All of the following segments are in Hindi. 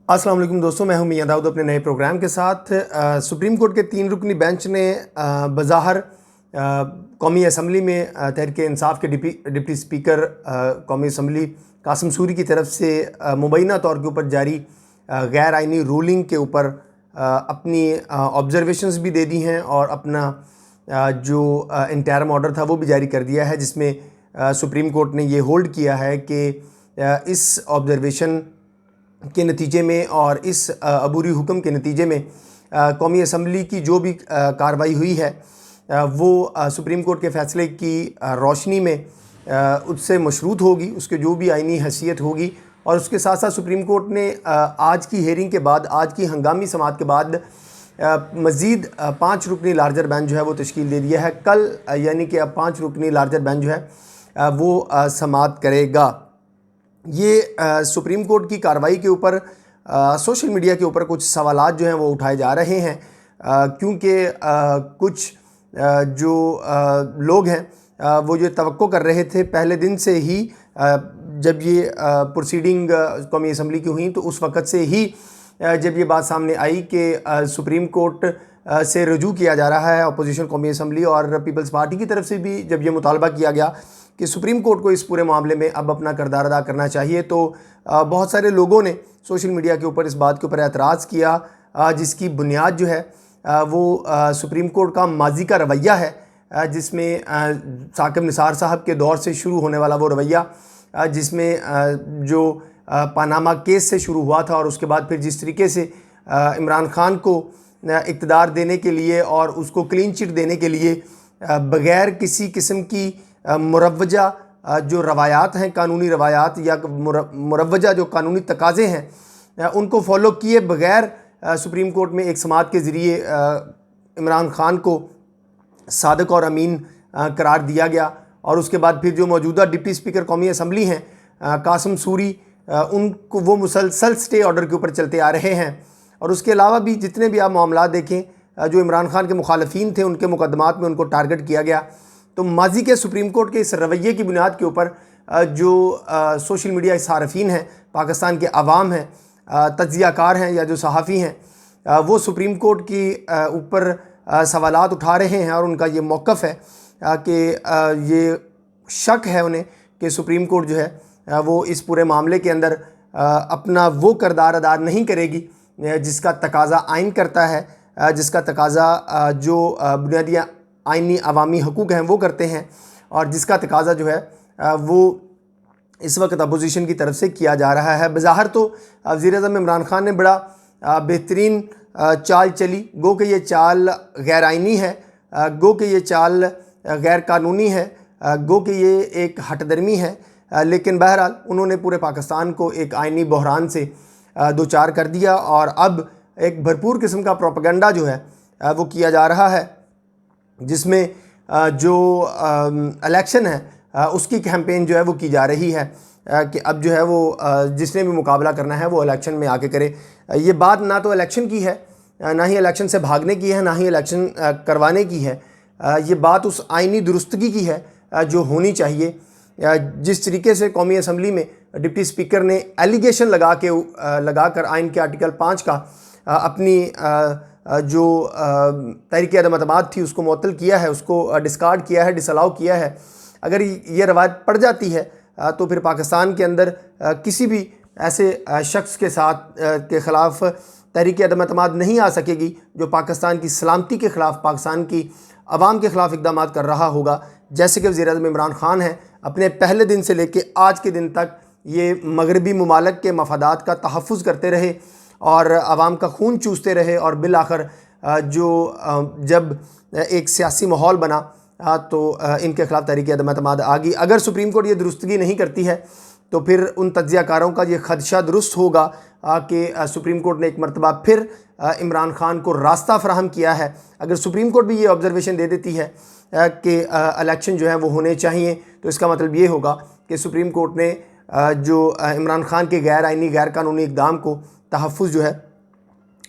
अस्सलाम वालेकुम दोस्तों, मैं हूं मियां दाऊद अपने नए प्रोग्राम के साथ। सुप्रीम कोर्ट के 3 रुकनी बेंच ने बज़ाहिर कौमी असम्बली में तहरीक इंसाफ के डिप्टी स्पीकर कौमी असम्बली कासिम सूरी की तरफ से मुबैना तौर के ऊपर जारी गैर आइनी रूलिंग के ऊपर अपनी ऑब्जर्वेशंस भी दे दी हैं और अपना जो इंटरिम ऑर्डर था वो भी जारी कर दिया है, जिसमें सुप्रीम कोर्ट ने ये होल्ड किया है कि इस ऑब्जर्वेशन के नतीजे में और इस अबूरी हुक्म के नतीजे में कौमी असम्बली की जो भी कार्रवाई हुई है वो सुप्रीम कोर्ट के फ़ैसले की रोशनी में उससे मशरूत होगी, उसके जो भी आइनी हैसियत होगी। और उसके साथ साथ सुप्रीम कोर्ट ने आज की हेयरिंग के बाद, आज की हंगामी समाअत के बाद मज़ीद 5 रुकनी लार्जर बेंच जो है वो तश्कील दे दिया है। कल यानी कि अब 5 रुकनी लार्जर बेंच जो है वो समाअत करेगा। ये सुप्रीम कोर्ट की कार्रवाई के ऊपर सोशल मीडिया के ऊपर कुछ सवालात जो हैं वो उठाए जा रहे हैं, क्योंकि कुछ जो लोग हैं वो ये तवक्को कर रहे थे पहले दिन से ही, जब ये प्रोसीडिंग कौमी असम्बली की हुई तो उस वक़्त से ही जब ये बात सामने आई कि सुप्रीम कोर्ट से रजू किया जा रहा है अपोजिशन कौमी असम्बली और पीपल्स पार्टी की तरफ से भी जब ये मुतालबा किया गया कि सुप्रीम कोर्ट को इस पूरे मामले में अब अपना किरदार अदा करना चाहिए, तो बहुत सारे लोगों ने सोशल मीडिया के ऊपर इस बात के ऊपर एतराज़ किया, जिसकी बुनियाद जो है वो सुप्रीम कोर्ट का माजी का रवैया है, जिसमें साकिब निसार साहब के दौर से शुरू होने वाला वो रवैया, जिसमें जो पानामा केस से शुरू हुआ था और उसके बाद फिर जिस तरीके से इमरान खान को इक़्तिदार देने के लिए और उसको क्लीन चिट देने के लिए बग़ैर किसी किस्म की मुरवजा जो रवायात हैं, कानूनी रवायात या मुरवजा जो कानूनी तकाज़े हैं उनको फॉलो किए बग़ैर सुप्रीम कोर्ट में एक समाअत के ज़रिए इमरान खान को सादिक और अमीन करार दिया गया। और उसके बाद फिर जो मौजूदा डिप्टी स्पीकर कौमी असम्बली हैं कासिम सूरी, उनको वो मुसलसल स्टे ऑर्डर के ऊपर चलते आ रहे हैं। और उसके अलावा भी जितने भी आप मामला देखें जो इमरान खान के मुखालफीन थे उनके मुकदमात में उनको टारगेट किया गया। तो माजी के सुप्रीम कोर्ट के इस रवैये की बुनियाद के ऊपर जो सोशल मीडिया सारफीन हैं, पाकिस्तान के अवाम हैं, तज्ज़ियाकार हैं या जो सहाफ़ी हैं, वो सुप्रीम कोर्ट की ऊपर सवालात उठा रहे हैं और उनका ये मौक़िफ़ है कि ये शक है उन्हें कि सुप्रीम कोर्ट जो है वो इस पूरे मामले के अंदर अपना वो किरदार अदा नहीं करेगी जिसका तकाज़ा आइन करता है, जिसका तकाज़ा जो बुनियादी आइनी अवामी हकूक़ हैं वो करते हैं, और जिसका तकाज़ा जो है वो इस वक्त अपोजिशन की तरफ से किया जा रहा है। बज़ाहिर तो वज़ीर-ए-आज़म इमरान खान ने बड़ा बेहतरीन चाल चली, गो कि ये चाल गैर आइनी है, गो कि ये चाल गैर कानूनी है, गो कि ये एक हटदर्मी है, लेकिन बहरहाल उन्होंने पूरे पाकिस्तान को एक आइनी बहरान से दो चार कर दिया। और अब एक भरपूर किस्म का प्रोपेगेंडा जो है वो किया जा रहा है, जिसमें जो इलेक्शन है उसकी कैंपेन जो है वो की जा रही है कि अब जो है वो जिसने भी मुकाबला करना है वो इलेक्शन में आके करे। ये बात ना तो इलेक्शन की है, ना ही इलेक्शन से भागने की है, ना ही इलेक्शन करवाने की है। ये बात उस आइनी दुरुस्तगी की है जो होनी चाहिए। जिस तरीके से कौमी असम्बली में डिप्टी स्पीकर ने एलिगेशन लगाकर आइन के आर्टिकल 5 का अपनी जो तहरीक अदम अतमाद थी उसको मुअत्तल किया है, उसको डिस्कार्ड किया है, डिसअलाउ किया है। अगर ये रवायत पड़ जाती है तो फिर पाकिस्तान के अंदर किसी भी ऐसे शख्स के साथ के ख़िलाफ़ तहरीक अदम अतमाद नहीं आ सकेगी जो पाकिस्तान की सलामती के ख़िलाफ़, पाकिस्तान की आवाम के ख़िलाफ़ इक़दाम कर रहा होगा। जैसे कि वज़ीर-ए-आज़म इमरान खान हैं, अपने पहले दिन से लेकर आज के दिन तक ये मगरबी ममालिक के मफादात का तहफ़्फ़ुज़ करते रहे और आवाम का खून चूसते रहे, और बिलाखिर जो जब एक सियासी माहौल बना तो इनके ख़िलाफ़ तहरीक अदम अतमाद आ गई। अगर सुप्रीम कोर्ट ये दुरुस्तगी नहीं करती है तो फिर उन तज्ज़ियाकारों का ये खदशा दुरुस्त होगा कि सुप्रीम कोर्ट ने एक मरतबा फिर इमरान खान को रास्ता फ़राहम किया है। अगर सुप्रीम कोर्ट भी ये ऑब्ज़र्वेशन दे देती है कि इलेक्शन जो है वो होने चाहिए, तो इसका मतलब ये होगा कि सुप्रीम कोर्ट ने जो इमरान खान के गैर आइनी गैर कानूनी इक़दाम को तहफ़्फ़ुज़ जो है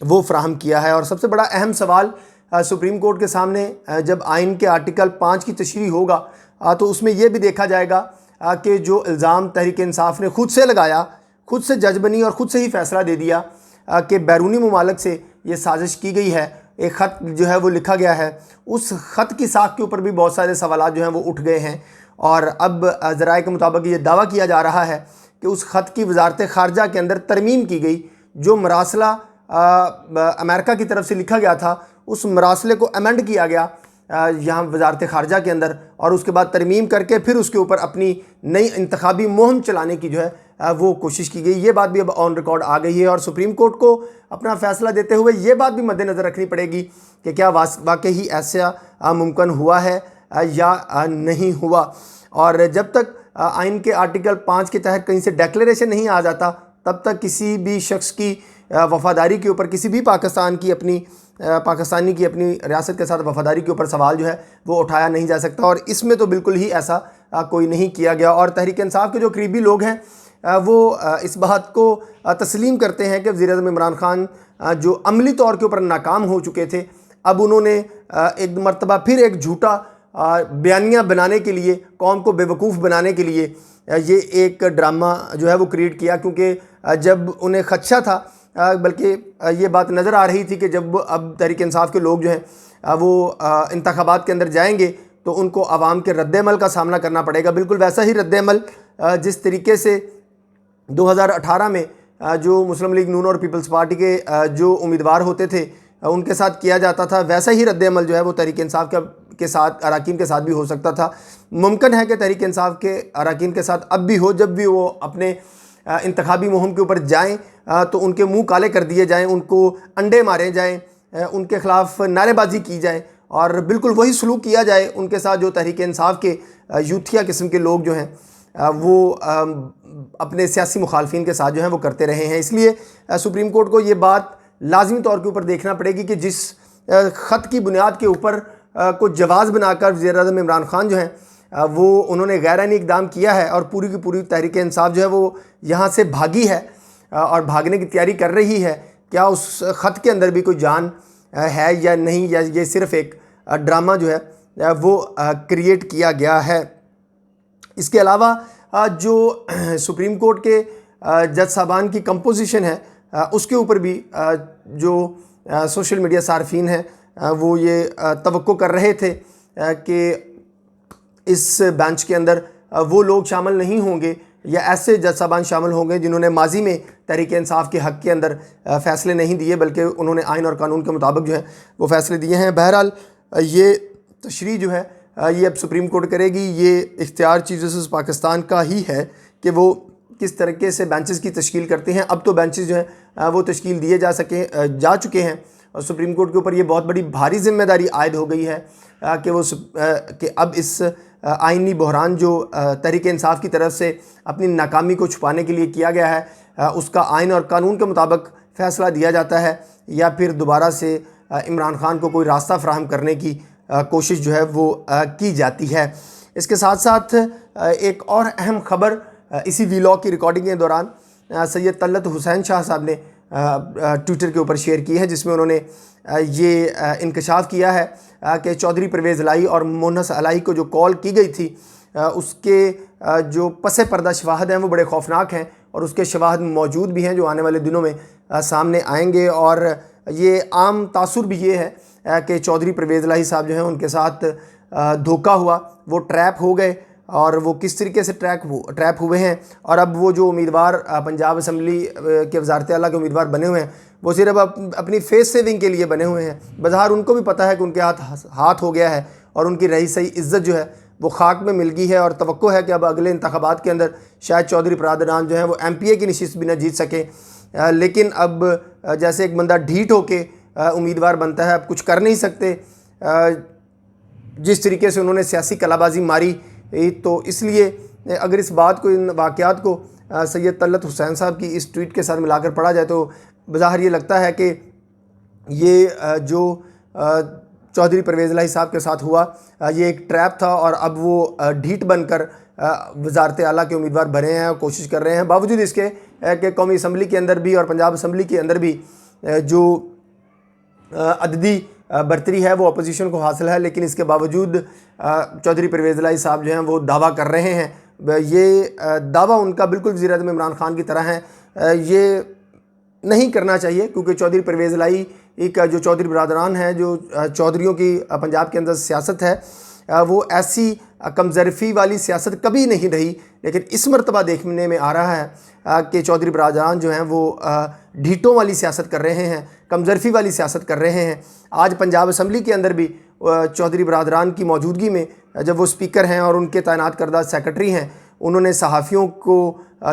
वो फ़राहम किया है। और सबसे बड़ा अहम सवाल सुप्रीम कोर्ट के सामने जब आइन के आर्टिकल 5 की तशरीह होगा तो उसमें यह भी देखा जाएगा कि जो इल्ज़ाम तहरीक इंसाफ ने खुद से लगाया, खुद से जज बनी और ख़ुद से ही फ़ैसला दे दिया कि बैरूनी ममालिक से ये साजिश की गई है। एक ख़त जो है वो लिखा गया है, उस ख़त की साख के ऊपर भी बहुत सारे सवालात जो हैं वो उठ गए हैं और अब ज़राए के मुताबिक ये दावा किया जा रहा है कि उस ख़त की वजारत ख़ारजा के अंदर तरमीम की गई। जो मरासला अमेरिका की तरफ से लिखा गया था, उस मरासले को अमेंड किया गया यहाँ वजारत ख़ारजा के अंदर, और उसके बाद तरमीम करके फिर उसके ऊपर अपनी नई इंतखाबी मुहिम चलाने की जो है वो कोशिश की गई। ये बात भी अब ऑन रिकॉर्ड आ गई है और सुप्रीम कोर्ट को अपना फ़ैसला देते हुए ये बात भी मद्देनज़र रखनी पड़ेगी कि क्या वाकई ही ऐसा मुमकिन हुआ है या नहीं हुआ। और जब तक आइन के आर्टिकल 5 के तहत कहीं से डेक्लेरेशन नहीं आ जाता, तब तक किसी भी शख्स की वफ़ादारी के ऊपर, किसी भी पाकिस्तानी की अपनी रियासत के साथ वफ़ादारी के ऊपर सवाल जो है वो उठाया नहीं जा सकता। और इसमें तो बिल्कुल ही ऐसा कोई नहीं किया गया। और तहरीक इंसाफ के जो करीबी लोग हैं वो इस बात को तस्लीम करते हैं कि वज़ीर-ए-आज़म इमरान खान जो अमली तौर के ऊपर नाकाम हो चुके थे, अब उन्होंने एक मरतबा फिर एक झूठा बयानिया बनाने के लिए, कौम को बेवकूफ़ बनाने के लिए ये एक ड्रामा जो है वो क्रिएट किया। क्योंकि जब उन्हें खदशा था, बल्कि ये बात नज़र आ रही थी कि जब अब तहरीक इंसाफ के लोग जो हैं वो इंतखाबात के अंदर जाएंगे तो उनको आवाम के रद्द-ए-अमल का सामना करना पड़ेगा। बिल्कुल वैसा ही रद्द-ए-अमल जिस तरीके से 2018 में जो मुस्लिम लीग नून और पीपल्स पार्टी के जो उम्मीदवार होते थे उनके साथ किया जाता था, वैसा ही रद्द-ए-अमल जो है वो तहरीक इंसाफ के साथ, अराकीन के साथ भी हो सकता था। मुमकिन है कि तहरीक इंसाफ के अराकीन के साथ अब भी हो, जब भी वो अपने इंतखाबी मुहिम के ऊपर जाएँ तो उनके मुंह काले कर दिए जाएं, उनको अंडे मारे जाएं, उनके ख़िलाफ़ नारेबाजी की जाए और बिल्कुल वही सलूक किया जाए उनके साथ जो तहरीक इंसाफ के यूथिया किस्म के लोग जो हैं वो अपने सियासी मुखालफिन के साथ जो हैं वो करते रहे हैं। इसलिए सुप्रीम कोर्ट को ये बात लाजमी तौर के ऊपर देखना पड़ेगी कि जिस ख़त की बुनियाद के ऊपर को जवाज़ बनाकर वज़ीर-ए-आज़म इमरान खान जो हैं वो उन्होंने गैरानी इक़दाम किया है और पूरी की पूरी तहरीक इंसाफ जो है वो यहाँ से भागी है और भागने की तैयारी कर रही है, क्या उस ख़त के अंदर भी कोई जान है या नहीं, या ये सिर्फ़ एक ड्रामा जो है वो क्रिएट किया गया है। इसके अलावा जो सुप्रीम कोर्ट के जज साहबान की कंपोजिशन है उसके ऊपर भी जो सोशल मीडिया सार्फिन हैं वो ये तवक्को कर रहे थे कि इस बेंच के अंदर वो लोग शामिल नहीं होंगे या ऐसे जज साहबान शामिल होंगे जिन्होंने माजी में तहरीक इंसाफ के हक़ के अंदर फ़ैसले नहीं दिए, बल्कि उन्होंने आइन और कानून के मुताबिक जो है वो फ़ैसले दिए हैं। बहरहाल ये तशरीह जो है ये अब सुप्रीम कोर्ट करेगी। ये इख्तियार चीफ जस्टिस पाकिस्तान का ही है कि वो किस तरीके से बेंचेस की तश्कील करते हैं। अब तो बेंचेस जो हैं वो तश्कील दिए जा चुके हैं और सुप्रीम कोर्ट के ऊपर ये बहुत बड़ी भारी जिम्मेदारी आयद हो गई है कि अब इस आइनी बहरान जो तहरीक इंसाफ की तरफ से अपनी नाकामी को छुपाने के लिए किया गया है उसका आइन और कानून के मुताबिक फ़ैसला दिया जाता है या फिर दोबारा से इमरान खान को कोई रास्ता फ़राहम करने की कोशिश जो है वो की जाती है। इसके साथ साथ एक और अहम ख़बर इसी वीलॉग की रिकॉर्डिंग के दौरान सैयद तलत हुसैन शाह साहब ने ट्विटर के ऊपर शेयर की है, जिसमें उन्होंने ये इंकशाफ किया है कि चौधरी परवेज़ लाई और मोनस अलाई को जो कॉल की गई थी उसके जो पस पर्दा शवाहद हैं वो बड़े खौफनाक हैं और उसके शवाहद मौजूद भी हैं जो आने वाले दिनों में सामने आएंगे। और ये आम तासुर भी ये है कि चौधरी परवेज़ लाई साहब जो हैं उनके साथ धोखा हुआ, वो ट्रैप हो गए और वो किस तरीके से ट्रैप हुए हैं। और अब वो जो उम्मीदवार पंजाब असम्बली के वज़ारत आला के उम्मीदवार बने हुए हैं वो सिर्फ अपनी फेस सेविंग के लिए बने हुए हैं। बज़ाहिर उनको भी पता है कि उनके हाथ हो गया है और उनकी रही सही इज़्ज़त जो है वो खाक में मिल गई है और तवक्को है कि अब अगले इंतखाबात के अंदर शायद चौधरी बरदरान जो है वो MPA की नशिस्त भी न जीत सके। लेकिन अब जैसे एक बंदा ढीठ होके उम्मीदवार बनता है, अब कुछ कर नहीं सकते जिस तरीके से उन्होंने सियासी कलाबाजी मारी। तो इसलिए अगर इस बात को, इन वाक़यात को सैयद तलत हुसैन साहब की इस ट्वीट के साथ मिलाकर पढ़ा जाए तो बज़ाहिर ये लगता है कि ये जो चौधरी परवेज़ लाई साहब के साथ हुआ ये एक ट्रैप था और अब वो ढीठ बनकर वज़ारत आला के उम्मीदवार बने हैं और कोशिश कर रहे हैं, बावजूद इसके कि कौमी असम्बली के अंदर भी और पंजाब असम्बली के अंदर भी जो अददी बर्तरी है वो अपोजिशन को हासिल है। लेकिन इसके बावजूद चौधरी परवेज़ लाई साहब जो हैं वो दावा कर रहे हैं। ये दावा उनका बिल्कुल वज़ीर-ए-आज़म इमरान खान की तरह है। ये नहीं करना चाहिए, क्योंकि चौधरी परवेज़ इलाही एक जो चौधरी बरादरान है, जो चौधरियों की पंजाब के अंदर सियासत है, वो ऐसी कमज़रफ़ी वाली सियासत कभी नहीं रही। लेकिन इस मरतबा देखने में आ रहा है कि चौधरी बरादरान जो हैं वो ढीठों वाली सियासत कर रहे हैं, कमज़रफ़ी वाली सियासत कर रहे हैं। आज पंजाब असम्बली के अंदर भी चौधरी बरादरान की मौजूदगी में जब वो स्पीकर हैं और उनके तैनात करदा सेक्रेटरी हैं, उन्होंने सहाफ़ियों को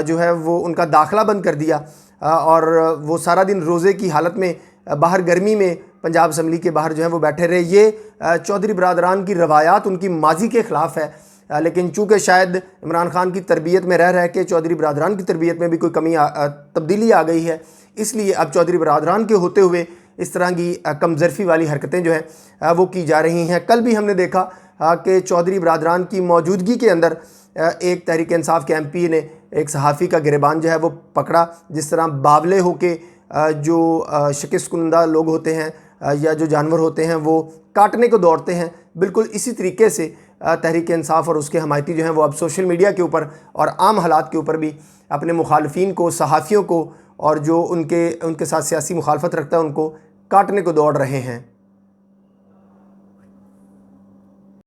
जो है वो उनका दाखिला बंद कर दिया और वो सारा दिन रोज़े की हालत में बाहर गर्मी में पंजाब असम्बली के बाहर जो है वो बैठे रहे। ये चौधरी बरादरान की रवायात उनकी माजी के ख़िलाफ़ है, लेकिन चूँकि शायद इमरान खान की तरबियत में रह के चौधरी बरादरान की तरबियत में भी कोई तब्दीली आ गई है, इसलिए अब चौधरी बरादरान के होते हुए इस तरह की कमज़रफ़ी वाली हरकतें जो हैं वो की जा रही हैं। कल भी हमने देखा कि चौधरी बरादरान की मौजूदगी के अंदर एक तहरीक इंसाफ के MP ने एक सहाफ़ी का गिरबान जो है वो पकड़ा। जिस तरह बावले होके जो शिकस्त कुंदा लोग होते हैं या जो जानवर होते हैं वो काटने को दौड़ते हैं, बिल्कुल इसी तरीके से तहरीक इंसाफ और उसके हमायती जो हैं वो अब सोशल मीडिया के ऊपर और आम हालात के ऊपर भी अपने मुखालफिन को, सहाफ़ियों को और जो उनके साथ सियासी मुखालफत रखता है उनको काटने को दौड़ रहे हैं।